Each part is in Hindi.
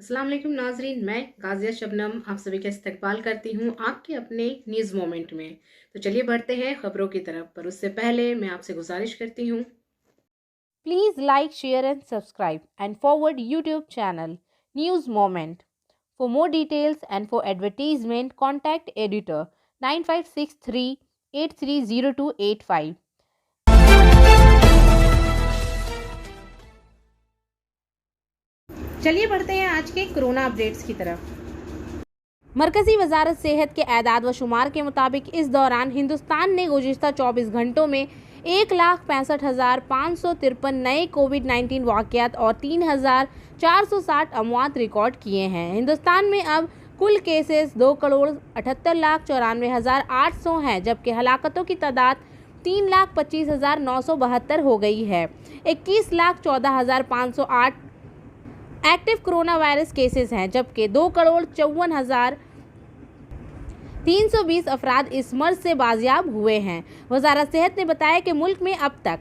अस्सलाम वालेकुम नाजरीन, मैं गाजिया शबनम आप सभी का इस्तकबाल करती हूँ आपके अपने न्यूज़ मोमेंट में। तो चलिए बढ़ते हैं खबरों की तरफ, पर उससे पहले मैं आपसे गुजारिश करती हूँ Please like, share and subscribe and forward YouTube channel News Moment. For more details and for advertisement contact editor 9563830285. चलिए बढ़ते हैं आज के कोरोना अपडेट्स की तरफ। मरकजी वजारत सेहत के एदाद व शुमार के मुताबिक इस दौरान हिंदुस्तान ने गुज़िश्ता 24 घंटों में 1,65,553 नए कोविड-19 वाक़यात और 3,460 अमवात रिकॉर्ड किए हैं। हिंदुस्तान में अब कुल केसेस 2,78,94,800 हैं, जबकि हलाकतों की तादाद 3,25,972 हो गई है। 21,14,508 एक्टिव कोरोना वायरस केसेस हैं, जबकि 2,54,320 अफराद इस मर्ज से बाजियाब हुए हैं। वजारत सेहत ने बताया कि मुल्क में अब तक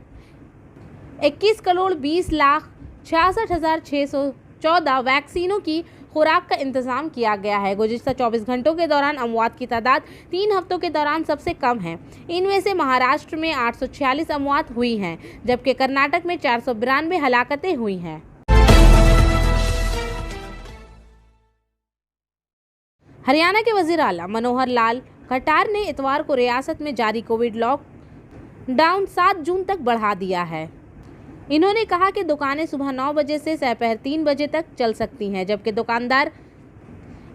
21,20,66,614 वैक्सीनों की खुराक का इंतजाम किया गया है। गुज़िश्ता 24 घंटों के दौरान अमवात की तादाद 3 हफ्तों के दौरान सबसे कम है। इनमें से महाराष्ट्र में 846 अमवात हुई हैं, जबकि कर्नाटक में 492 हलाकतें हुई हैं। हरियाणा के वज़ीर आला मनोहर लाल खट्टर ने इतवार को रियासत में जारी कोविड लॉकडाउन 7 जून तक बढ़ा दिया है। इन्होंने कहा कि दुकानें सुबह 9 बजे से दोपहर 3 बजे तक चल सकती हैं, जबकि दुकानदार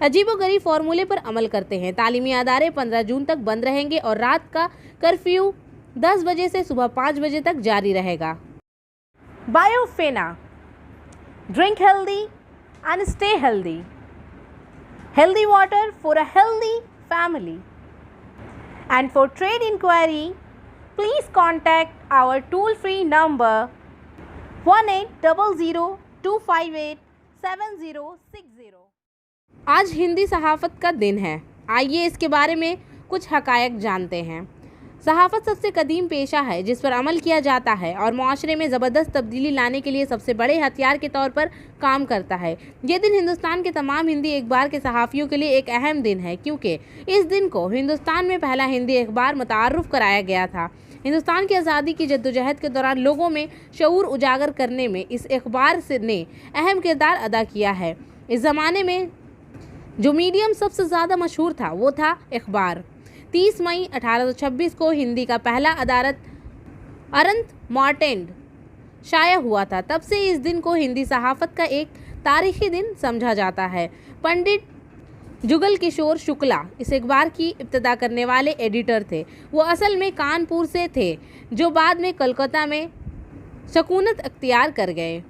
अजीबोगरीब फॉर्मूले पर अमल करते हैं। तालीमी अदारे 15 जून तक बंद रहेंगे और रात का कर्फ्यू 10 बजे से सुबह 5 बजे तक जारी रहेगा। बायोफेना, drink healthy and stay healthy. Healthy water for a healthy family. And for trade inquiry, please contact our toll-free number 1800-258-7060. आज हिंदी सहाफ़त का दिन है। आइए इसके बारे में कुछ हक़ायक़ जानते हैं। सहाफ़त सबसे कदीम पेशा है जिस पर अमल किया जाता है और मुआशरे में ज़बरदस्त तब्दीली लाने के लिए सबसे बड़े हथियार के तौर पर काम करता है। ये दिन हिंदुस्तान के तमाम हिंदी अखबार के सहाफ़ियों के लिए एक अहम दिन है, क्योंकि इस दिन को हिंदुस्तान में पहला हिंदी अखबार मुतारुफ़ कराया गया था। हिंदुस्तान की आज़ादी की जद्दोजहद के दौरान लोगों में शऊर उजागर करने में इस अखबार ने अहम किरदार अदा किया है। इस ज़माने में जो मीडियम सबसे ज़्यादा मशहूर था वो था अखबार। 30 मई 1826 को हिंदी का पहला अदारत अरंत मॉर्टेंड शाया हुआ था। तब से इस दिन को हिंदी सहाफ़त का एक तारीख़ी दिन समझा जाता है। पंडित जुगल किशोर शुक्ला इस अखबार की इब्तिदा करने वाले एडिटर थे। वो असल में कानपुर से थे, जो बाद में कलकत्ता में सकूनत अख्तियार कर गए।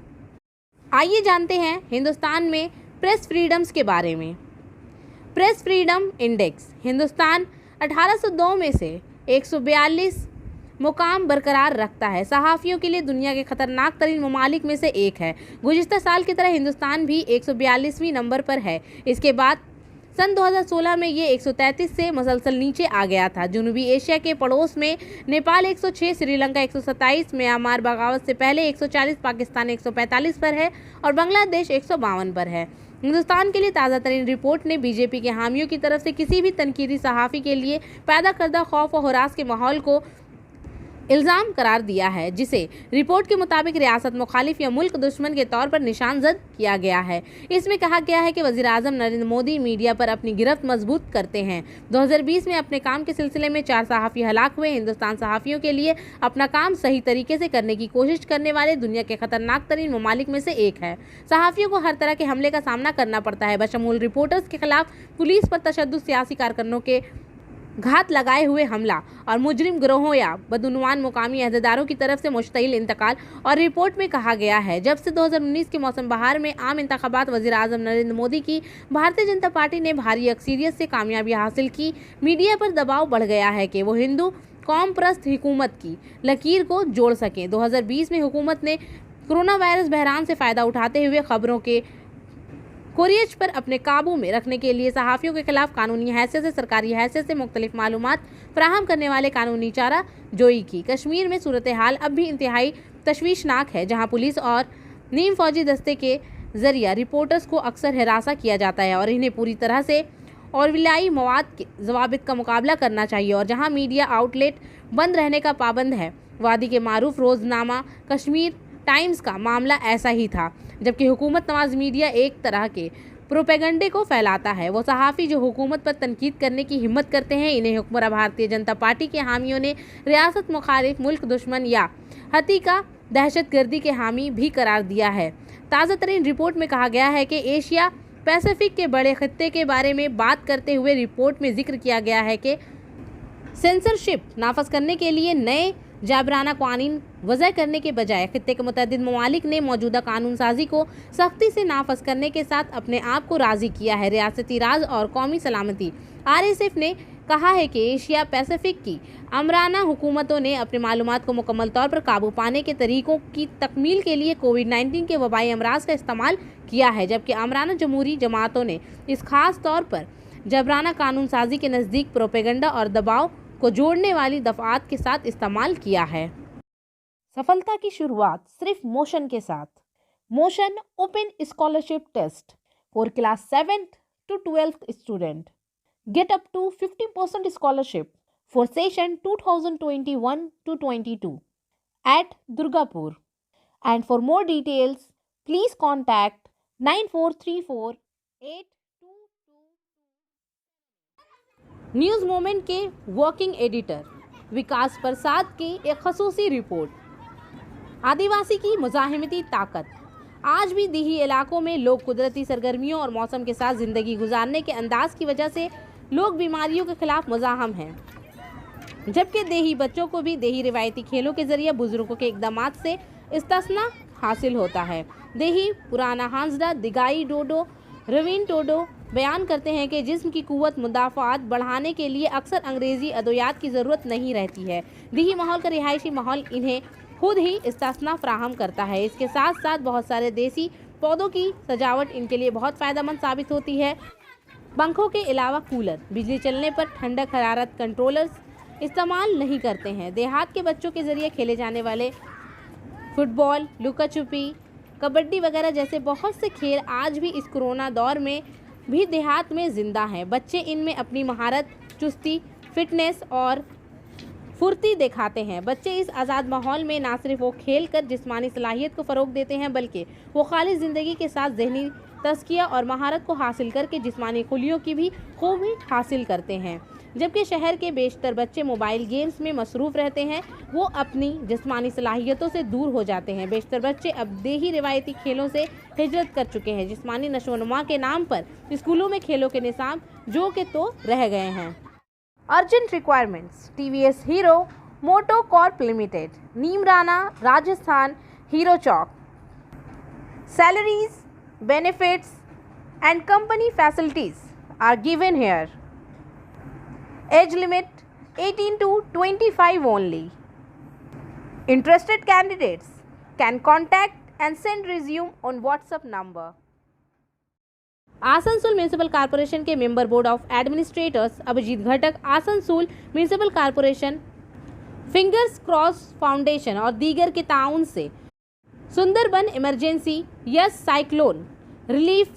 आइए जानते हैं हिंदुस्तान में प्रेस फ्रीडम्स के बारे में। प्रेस फ्रीडम इंडेक्स हिंदुस्तान 1802 में से 142 मुकाम बरकरार रखता है। सहाफ़ियों के लिए दुनिया के ख़तरनाक तरीन ममालिक में से एक है। गुज़िश्ता साल की तरह हिंदुस्तान भी 142वें नंबर पर है। इसके बाद सन 2016 में ये 133 से मसलसल नीचे आ गया था। जनूबी एशिया के पड़ोस में नेपाल 106, श्रीलंका 127, म्यांमार बगावत से पहले 140, पाकिस्तान 145 पर है और बांग्लादेश 152 पर है। हिंदुस्तान के लिए ताज़ा तरीन रिपोर्ट ने बीजेपी के हामियों की तरफ से किसी भी तनकीदी सहाफ़ी के लिए पैदा करदा खौफ और हरास के माहौल को इल्ज़ाम करार दिया है, जिसे रिपोर्ट के मुताबिक रियासत मुखालिफ या मुल्क दुश्मन के तौर पर निशानजद किया गया है। इसमें कहा गया है कि वज़ीर आज़म नरेंद्र मोदी मीडिया पर अपनी गिरफ्त मजबूत करते हैं। 2020 में अपने काम के सिलसिले में 4 सहाफ़ी हलाक हुए। हिंदुस्तान सहाफ़ियों के लिए अपना काम सही तरीके से करने की कोशिश करने वाले दुनिया के ख़तरनाक तरीन ममालिक में से एक है। सहाफ़ियों को हर तरह के हमले का सामना करना पड़ता है, बशमूल रिपोर्टर्स के खिलाफ पुलिस पर तशद्दुद, सियासी कारकुनों के घात लगाए हुए हमला और मुजरिम गिरोहों या बदउनवान मुकामी अहदेदारों की तरफ से मुश्तइल इंतकाल। और रिपोर्ट में कहा गया है जब से 2019 के मौसम बहार में आम इंतखाबात वज़ीर आज़म नरेंद्र मोदी की भारतीय जनता पार्टी ने भारी अक्सरियत से कामयाबी हासिल की, मीडिया पर दबाव बढ़ गया है कि वो हिंदू कौम परस्त हुकूमत की लकीर को जोड़ सकें। 2020 में हुकूमत ने कोरोना वायरस बहरान से फ़ायदा उठाते हुए खबरों के कोरियज पर अपने काबू में रखने के लिए सहाफ़ियों के खिलाफ कानूनी हैसियत से, सरकारी हैसियत से मुख्तलिफ मालूमात फराहम करने वाले कानूनी चारा जोई की। कश्मीर में सूरत हाल अब भी इंतहाई तशवीशनाक है, जहाँ पुलिस और नीम फौजी दस्ते के जरिया रिपोर्टर्स को अक्सर हिरासा किया जाता है और इन्हें पूरी तरह से और विलाई मवाद के ज़वाबित का मुकाबला करना चाहिए। और जहां मीडिया आउटलेट बंद रहने का पाबंद है, वादी के मारूफ रोज़नामा कश्मीर टाइम्स का मामला ऐसा ही था। जबकि हुकूमत नवाज मीडिया एक तरह के प्रोपेगंडे को फैलाता है। वो सहाफ़ी जो हुकूमत पर तनकीद करने की हिम्मत करते हैं, इन्हें हुक्मरान भारतीय जनता पार्टी के हामियों ने रियासत मुखालिफ, मुल्क दुश्मन या हतीका दहशतगर्दी के हामी भी करार दिया है। ताज़ा तरीन रिपोर्ट में कहा गया है कि एशिया पैसिफिक के बड़े खत्ते के बारे में बात करते हुए रिपोर्ट में जिक्र किया गया है कि सेंसरशिप नाफज करने के लिए नए जाबराना कानून वज़ा करने के बजाय खत्ते के मुतअद्दिद ममालिक ने मौजूदा कानून साजी को सख्ती से नाफज करने के साथ अपने आप को राज़ी किया है। रियासती राज और कौमी सलामती RSF ने कहा है कि एशिया पैसिफिक की अमराना हुकूमतों ने अपने मालूमात को मुकम्मल तौर पर काबू पाने के तरीकों की तकमील के लिए कोविड-19 के वबाई अमराज का इस्तेमाल किया है, जबकि अमराना जमहूरी जमातों ने इस खास तौर पर जबराना कानून साजी के नज़दीक प्रोपेगंडा और दबाव को जोड़ने वाली दफ़ात के साथ इस्तेमाल किया है। सफलता की शुरुआत सिर्फ मोशन के साथ। Motion open scholarship test for class 7th to 12th student. Get up to 50% scholarship for session 2021-22 at Durgapur. And for more details, please contact 9434-822. News moment के वर्किंग एडिटर विकास प्रसाद की एक खसूसी रिपोर्ट। आदिवासी की मुज़ाहिमती ताकत। आज भी देही इलाकों में लोग कुदरती सरगर्मियों और मौसम के साथ ज़िंदगी गुजारने के अंदाज की वजह से लोग बीमारियों के खिलाफ मुज़ाहम हैं, जबकि देही बच्चों को भी देही रिवायती खेलों के जरिए बुजुर्गों के इक़दामात से इस्तिस्ना हासिल होता है। देही पुराना हांसडा दिगाई डोडो रवीन टोडो बयान करते हैं कि जिस्म की कुव्वत मुदाफ़ात बढ़ाने के लिए अक्सर अंग्रेज़ी अदवियात की ज़रूरत नहीं रहती है। देही माहौल का रिहायशी माहौल इन्हें खुद ही इस्तिस्ना फ्राहम करता है। इसके साथ साथ बहुत सारे देसी पौधों की सजावट इनके लिए बहुत फ़ायदेमंद साबित होती है। पंखों के अलावा कूलर, बिजली चलने पर ठंडक हरारत कंट्रोलर्स इस्तेमाल नहीं करते हैं। देहात के बच्चों के ज़रिए खेले जाने वाले फुटबॉल, लुका छुपी, कबड्डी वगैरह जैसे बहुत से खेल आज भी इस कोरोना दौर में भी देहात में ज़िंदा हैं। बच्चे इनमें अपनी महारत, चुस्ती, फिटनेस और फुर्ती दिखाते हैं। बच्चे इस आज़ाद माहौल में ना सिर्फ वो खेल कर जिस्मानी सलाहियत को फ़रोग देते हैं, बल्कि वो खालिस ज़िंदगी के साथ ज़हनी तज़किया और महारत को हासिल करके जिस्मानी खुलियों की भी खूबी हासिल करते हैं। जबकि शहर के बेशतर बच्चे मोबाइल गेम्स में मसरूफ़ रहते हैं, वो अपनी जिस्मानी सलाहियतों से दूर हो जाते हैं। बेशतर बच्चे अब देही रिवायती खेलों से हिजरत कर चुके हैं। जिस्मानी नशोनुमा के नाम पर स्कूलों में खेलों के निज़ाम जो के तो रह गए हैं। Urgent requirements. TVS Hero MotoCorp limited, Neemrana, Rajasthan, Hero Chowk. Salaries, benefits and company facilities are given here. Age limit 18 to 25 only. Interested candidates can contact and send resume on WhatsApp number. Asansol municipal corporation के member board of administrators Abhijit Ghatak, Asansol municipal corporation, fingers cross foundation और दीगर के ताउन से Sundarban emergency Yaas cyclone relief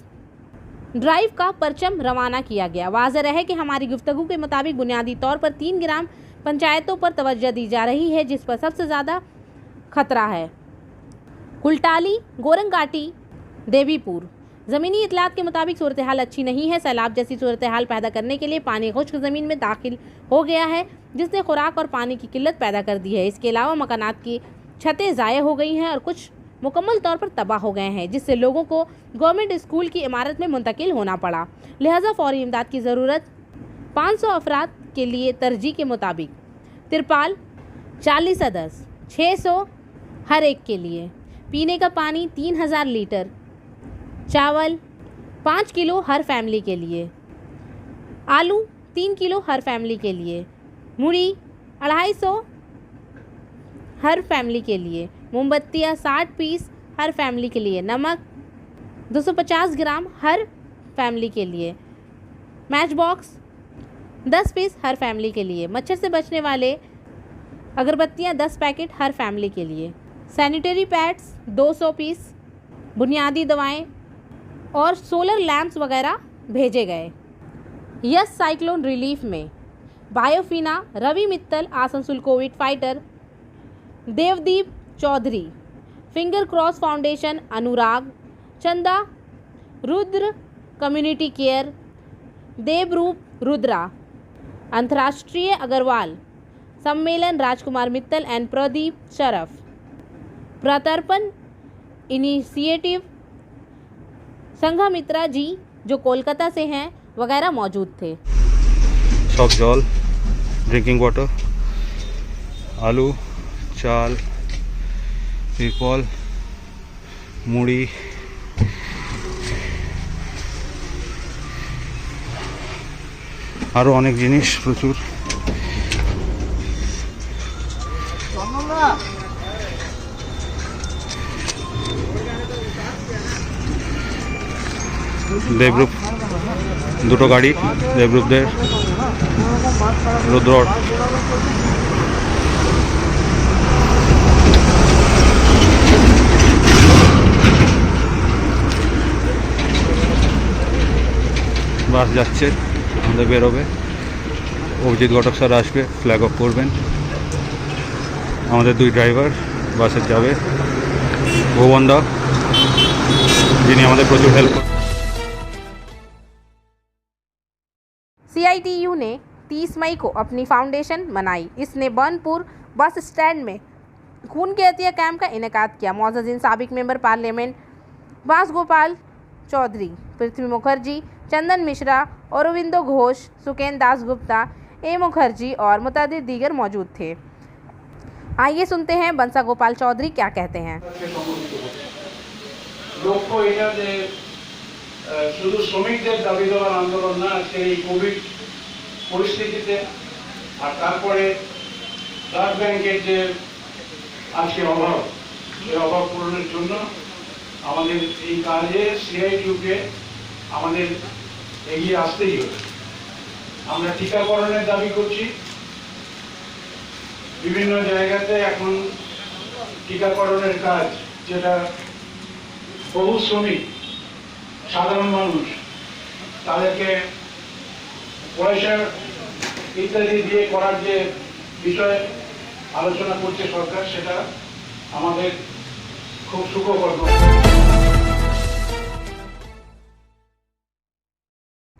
drive का परचम रवाना किया गया। वाज़ेह रहे कि हमारी गुफ्तगू के मुताबिक बुनियादी तौर पर 3 ग्राम पंचायतों पर तवज्जो दी जा रही है जिस पर सबसे ज़्यादा खतरा है। कुलटाली, गोरंगाटी, देवीपुर। ज़मीनी इतलात के मुताबिक सूरत हाल अच्छी नहीं है। सैलाब जैसी सूरत हाल पैदा करने के लिए पानी खुश्क ज़मीन में दाखिल हो गया है, जिसने खुराक और पानी की किल्लत पैदा कर दी है। इसके अलावा मकानात की छतें ज़ाये हो गई हैं और कुछ मुकम्मल तौर पर तबाह हो गए हैं, जिससे लोगों को गवर्नमेंट स्कूल की इमारत में मुंतकिल होना पड़ा। लिहाजा फौरी इमदाद की ज़रूरत। 500 अफराद के लिए तरजीह के मुताबिक तिरपाल 40 अदद, 600 हर एक के लिए। पीने का पानी 3000 लीटर। चावल 5 किलो हर फैमिली के लिए। आलू 3 किलो हर फैमिली के लिए। मूढ़ी 250 हर फैमिली के लिए। मोमबत्तियाँ 60 पीस हर फैमिली के लिए। नमक 250 ग्राम हर फैमिली के लिए। मैच बॉक्स 10 पीस हर फैमिली के लिए। मच्छर से बचने वाले अगरबत्तियाँ 10 पैकेट हर फैमिली के लिए। Sanitary pads 200 piece. बुनियादी दवाएं और सोलर लैंप्स वगैरह भेजे गए। यस साइक्लोन रिलीफ में बायोफिना, Ravi Mittal Asansol Covid fighter, Debdeep Chowdhury, finger cross foundation Anurag, Chanda Rudra community care, Devrup Rudra, अंतर्राष्ट्रीय अग्रवाल सम्मेलन राजकुमार मित्तल एंड प्रदीप शरफ, प्रत्यर्पण इनिशिएटिव संघमित्रा जी जो कोलकाता से हैं वगैरह मौजूद थे। सब जल, ड्रिंकिंग वाटर, आलू, चाल, तिरपल, मुड़ी, আরো অনেক জিনিস প্রচুর। দেবরূপ দুটো গাড়ি, দেবরূপদের রুদ্র বাস যাচ্ছে, আমাদের বেরোবে। অভিজিৎ ঘটক স্যার আসবে, ফ্ল্যাগ অফ করবেন। আমাদের দুই ড্রাইভার বাসে যাবে, ভুবনদা যিনি আমাদের প্রচুর হেল্প। CITU ने 30 मई को अपनी फाउंडेशन मनाई। इसने बर्नपुर बस स्टैंड में खून की हत्या कैंप का इनेकाद किया। मौजूद साबिक मेंबर पार्लियामेंट बास गोपाल चौधरी, पृथ्वी मुखर्जी, चंदन मिश्रा, अरविंदो घोष, सुकेन दास गुप्ता, ए मुखर्जी और मुतअद्दिद दीगर मौजूद थे। आइए सुनते हैं बंसा गोपाल चौधरी क्या कहते हैं। শুধু শ্রমিকদের দাবি দেওয়ার আন্দোলন না, আজকের এই কোভিড পরিস্থিতিতে আর তারপরে ব্লাড ব্যাংকের যে আজকে অভাব, সেই অভাব পূরণের জন্য আমাদের এই কাজে CITU-কে আমাদের এগিয়ে আসতেই হবে। আমরা টিকাকরণের দাবি করছি। বিভিন্ন জায়গাতে এখন টিকাকরণের কাজ, যেটা বহু শ্রমিক সাধারণ মানুষ তাদেরকে পয়সা ইত্যাদি দিয়ে করার যে বিষয়ে আলোচনা করছে সরকার, সেটা আমাদের খুব সুখকর।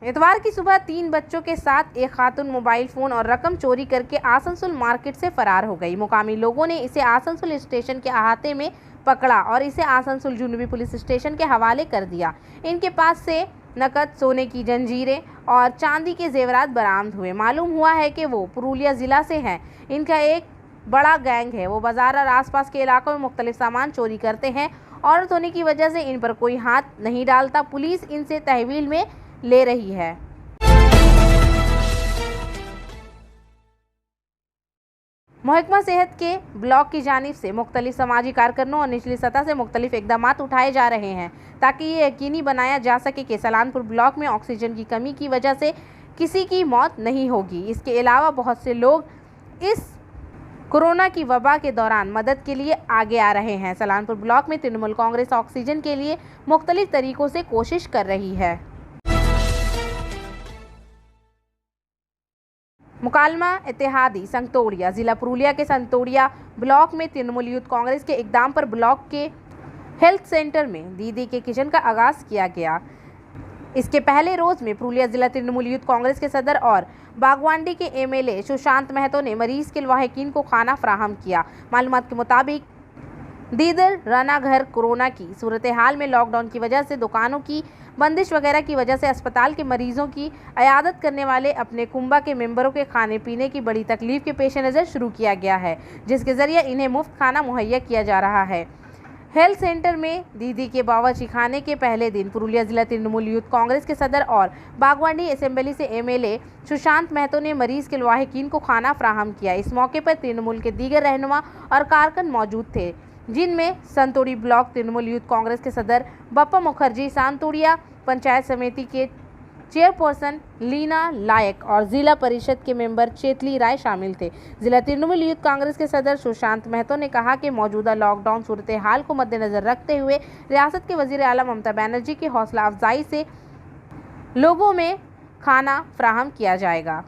इतवार की सुबह 3 बच्चों के साथ एक खातून मोबाइल फ़ोन और रकम चोरी करके आसनसोल मार्केट से फरार हो गई। मुकामी लोगों ने इसे आसनसोल स्टेशन के अहाते में पकड़ा और इसे आसनसोल जुनूबी पुलिस स्टेशन के हवाले कर दिया। इनके पास से नकद, सोने की जंजीरें और चांदी के जेवरात बरामद हुए। मालूम हुआ है कि वो पुरुलिया ज़िला से हैं। इनका एक बड़ा गैंग है। वो बाज़ार और आसपास के इलाकों में मुख्तलिफ सामान चोरी करते हैं। औरत होने की वजह से इन पर कोई हाथ नहीं डालता। पुलिस इनसे तहवील में ले रही है। महकमा सेहत के ब्लॉक की जानिब से मुख्तलिफ समाजी कारकुनों और निचली सतह से मुख्तलिफ इकदाम उठाए जा रहे हैं ताकि ये यकीनी बनाया जा सके कि सलानपुर ब्लॉक में ऑक्सीजन की कमी की वजह से किसी की मौत नहीं होगी। इसके अलावा बहुत से लोग इस कोरोना की वबा के दौरान मदद के लिए आगे आ रहे हैं। सलानपुर ब्लॉक में तृणमूल कांग्रेस ऑक्सीजन के लिए मुख्तलिफ तरीक़ों से कोशिश कर रही है। मुकालमा इत्तेहादी संगतोड़िया जिला पुरुलिया के संगतोड़िया ब्लॉक में तृणमूल यूथ कांग्रेस के इकदाम पर ब्लॉक के हेल्थ सेंटर में दीदी के किचन का आगाज़ किया गया। इसके पहले रोज़ में पुरुलिया जिला तृणमूल यूथ कांग्रेस के सदर और बागवांडी के MLA सुशांत महतो ने मरीज़ के लवाहिकीन को खाना फराहम किया। मालूमात के मुताबिक दीदर राना घर कोरोना की सूरत हाल में लॉकडाउन की वजह से दुकानों की बंदिश वगैरह की वजह से अस्पताल के मरीजों की अयादत करने वाले अपने कुंबा के मेंबरों के खाने पीने की बड़ी तकलीफ के पेश नज़र शुरू किया गया है, जिसके ज़रिए इन्हें मुफ्त खाना मुहैया किया जा रहा है। हेल्थ सेंटर में दीदी के बावर्ची खाने के पहले दिन पुरुलिया जिला तृणमूल यूथ कांग्रेस के सदर और बागवांडी असेंबली से MLA सुशांत महतो ने मरीज़ के लवाहिकीन को खाना फराहम किया। इस मौके पर तृणमूल के दीगर रहनुमा और कारकुन मौजूद थे, जिनमें संतोड़ी ब्लॉक तृणमूल यूथ कांग्रेस के सदर बप्पा मुखर्जी, सांतोड़िया पंचायत समिति के चेयरपर्सन लीना लायक और जिला परिषद के मेंबर चेतली राय शामिल थे। जिला तृणमूल यूथ कांग्रेस के सदस्य सुशांत महतो ने कहा कि मौजूदा लॉकडाउन सूरत हाल को मद्देनजर रखते हुए रियासत के वजीर आला ममता बनर्जी की हौसला अफजाई से लोगों में खाना फराहम किया जाएगा।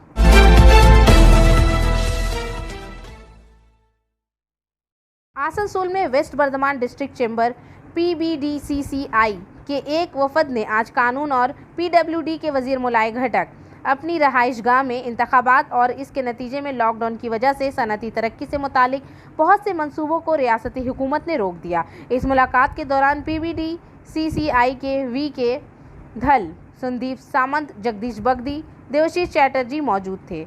आसनसोल में west Bardhaman district chamber PBDCCI के एक वफद ने आज कानून और PWD के वजीर मुलाय घटक अपनी रहाइशगाह में इंतखाबात और इसके नतीजे में लॉकडाउन की वजह से सनती तरक्की से मुतालिक बहुत से मंसूबों को रियासती हुकूमत ने रोक दिया। इस मुलाकात के दौरान PBDCCI के VK धल, संदीप सामंत, जगदीश बगदी, देवशीष चैटर्जी मौजूद थे।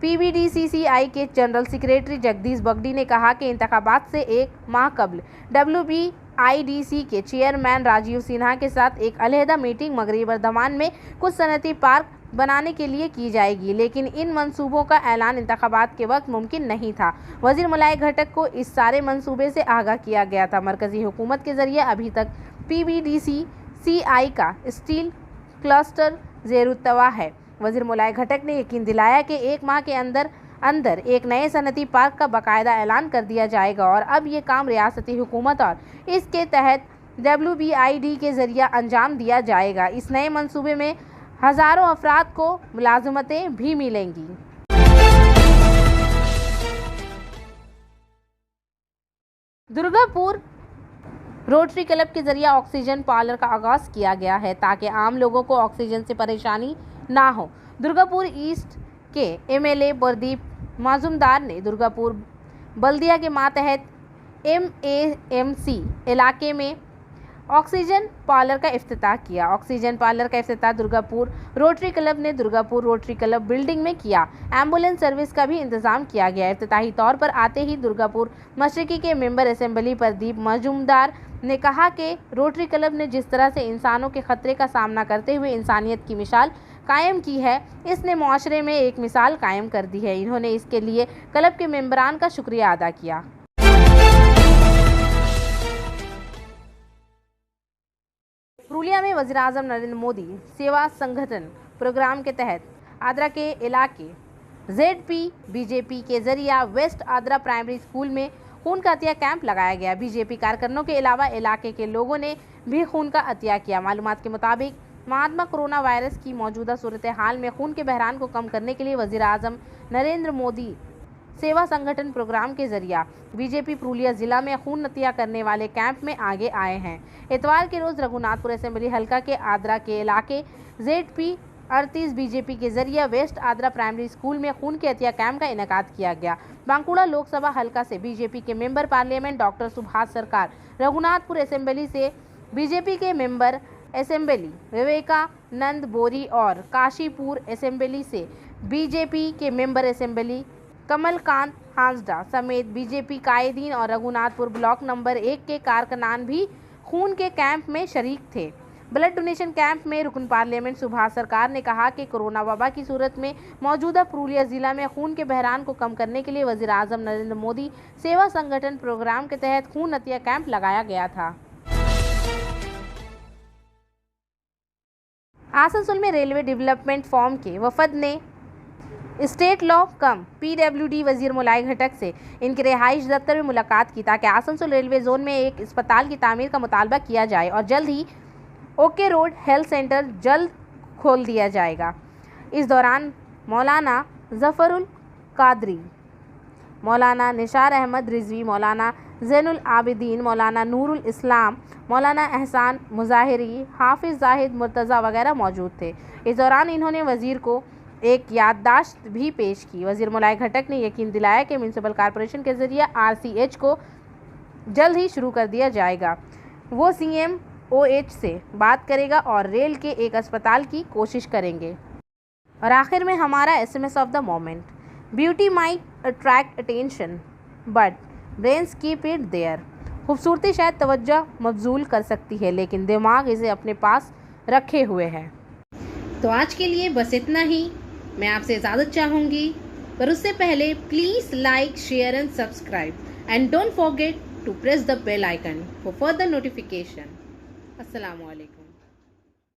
PBDCCI के जनरल सेक्रेटरी जगदीश बगदी ने कहा कि इंतखाबात से एक माह कबल WBIDC के चेयरमैन राजीव सिन्हा के साथ एक अलहदा मीटिंग मगरबी बर्धमान में कुछ सनती पार्क बनाने के लिए की जाएगी, लेकिन इन मंसूबों का ऐलान इंतखाबात के वक्त मुमकिन नहीं था। वजीर मुलाय घटक को इस सारे मंसूबे से आगाह किया गया था। मरकजी हुकूमत के जरिए अभी तक PBDCCI का स्टील क्लस्टर ज़ेरुत्तवा है। वजीर मुलाय घटक ने यकीन दिलाया कि एक माह के अंदर एक नए सनती पार्क का बाकायदा ऐलान कर दिया जाएगा और अब ये काम रियासती हुकूमत और इसके तहत WBID के जरिए अंजाम दिया जाएगा। इस नए मंसूबे में हज़ारों अफराद को मुलाजमतें भी मिलेंगी। दुर्गापुर रोटरी क्लब के जरिए ऑक्सीजन पार्लर का आगाज किया गया है ताकि आम लोगों को ऑक्सीजन से परेशानी ना हो। दुर्गापुर ईस्ट के MLA प्रदीप माजूमदार ने दुर्गापुर बल्दिया के मातहत MAMC इलाके में ऑक्सीजन पार्लर का इफ्तिताह किया। ऑक्सीजन पार्लर का इफ्तिताह दुर्गापुर रोटरी क्लब ने दुर्गापुर रोटरी क्लब बिल्डिंग में किया। एम्बुलेंस सर्विस का भी इंतजाम किया गया। इफ्तिताही तौर पर आते ही दुर्गापुर मशरकी के मेंबर असेंबली प्रदीप माजूमदार ने कहा कि रोटरी क्लब ने जिस तरह से इंसानों के खतरे का सामना करते हुए इंसानियत की मिसाल कायम की है, इसने मुआशरे में एक मिसाल कायम कर दी है। इन्होंने इसके लिए क्लब के मेंबरान का शुक्रिया अदा किया। पुरुलिया में वज़ीर-ए-आज़म नरेंद्र मोदी सेवा संगठन प्रोग्राम के तहत आद्रा के इलाके ZP BJP के जरिए वेस्ट आद्रा प्राइमरी स्कूल में खून का अतिया कैंप लगाया गया। BJP कारकुनों के अलावा इलाके के लोगों ने भी खून का अतिया किया। मालूमात के मुताबिक महात्मा कोरोना वायरस की मौजूदा सूरत हाल में खून के बहरान को कम करने के लिए वज़ीर-ए-आज़म नरेंद्र मोदी सेवा संगठन प्रोग्राम के जरिए BJP पुरुलिया जिला में खून अतिया करने वाले कैंप में आगे आए हैं। इतवार के रोज रघुनाथपुर असेंबली हल्का के आद्रा के इलाके ZP 38 BJP के जरिए वेस्ट आद्रा प्राइमरी स्कूल में खून के अतिया कैंप का इनेकाद किया गया। बांकुड़ा लोकसभा हल्का से BJP के मेंबर पार्लियामेंट डॉक्टर सुभाष सरकार, रघुनाथपुर असेंबली से BJP के मेंबर असेंबली विवेकानंद बोरी और काशीपुर असेंबली से BJP के मेंबर असेंबली कमलकांत हांसडा समेत BJP कायदीन और रघुनाथपुर ब्लॉक नंबर 1 के कारकुनान भी खून के कैंप में शरीक थे। ब्लड डोनेशन कैंप में रुकन पार्लियामेंट सुभाष सरकार ने कहा कि कोरोना वबा की सूरत में मौजूदा पुरुलिया जिला में खून के बहरान को कम करने के लिए वज़ीर-ए-आज़म नरेंद्र मोदी सेवा संगठन प्रोग्राम के तहत खून अतिया कैंप लगाया गया था। आसनसोल में रेलवे डेवलपमेंट फॉर्म के वफद ने स्टेट लॉ कम PWD वजीर मुलाय घटक से इनके रिहाइश दफ्तर में मुलाकात की ताकि आसनसोल रेलवे जोन में एक अस्पताल की तामीर का मुतालबा किया जाए और जल्द ही OK रोड हेल्थ सेंटर जल्द खोल दिया जाएगा। इस दौरान मौलाना जफरुल कादरी, मौलाना निशार अहमद रिजवी, मौलाना जैनुल आबिदीन, मौलाना नूरुल इस्लाम, मौलाना एहसान मुजाहिरी, हाफिज़ जाहिद मुर्तज़ा वगैरह मौजूद थे। इस दौरान इन्होंने वज़ीर को एक याददाश्त भी पेश की। वज़ीर मुलाय घटक ने यकीन दिलाया कि म्यूनसिपल कॉरपोरेशन के ज़रिए RCH को जल्द ही शुरू कर दिया जाएगा। वो CMOH से बात करेगा और रेल के एक अस्पताल की कोशिश करेंगे। और आखिर में हमारा SMS of the moment, beauty might attract attention but brains keep it there. खूबसूरती शायद तवज्जो मबजूल कर सकती है लेकिन दिमाग इसे अपने पास रखे हुए है। तो आज के लिए बस इतना ही। मैं आपसे इजाज़त चाहूँगी, पर उससे पहले please like, share and subscribe and don't forget to press the bell icon for further notification. अस्सलामु अलैकुम।